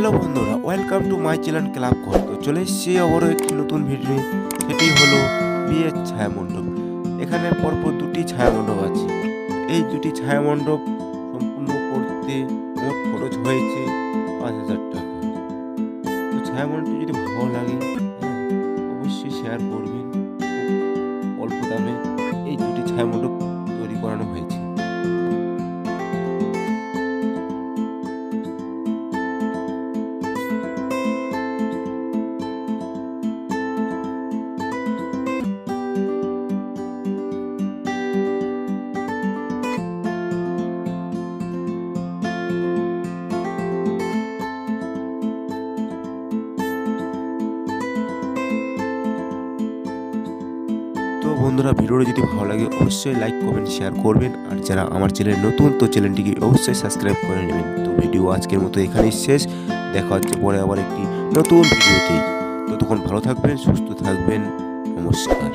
Hello বন্ধুরা, welcome to my channel club ঘর। তো চলে এসেছি আবারও একটি নতুন ভিডিও। সেটি হলো বিয়ের ছায়ামণ্ডপ। এখানে পরপর দুটি ছায়ামণ্ডপ আছে। এই দুটি ছায়ামণ্ডপ সম্পূর্ণ করতে মোট খরচ হয়েছে 5,000 টাকা। তো ছায়ামণ্ডপটি যদি ভালো লাগে, অবশ্যই শেয়ার করবেন। খুব অল্প দামে এই দুটি ছায়ামণ্ডপ তৈরি করানো হয়েছে। তো বন্ধুরা, ভিডিওটা যদি ভালো লাগে অবশ্যই লাইক কমেন্ট শেয়ার করবেন। আর যারা আমার চ্যানেল নতুন, তো চ্যানেলটিকে অবশ্যই সাবস্ক্রাইব করে নেবেন। তো ভিডিও আজকের মতো এখানেই শেষ। দেখা হচ্ছে পরে আবার একটি নতুন ভিডিওতে। ততক্ষণ ভালো থাকবেন, সুস্থ থাকবেন। নমস্কার।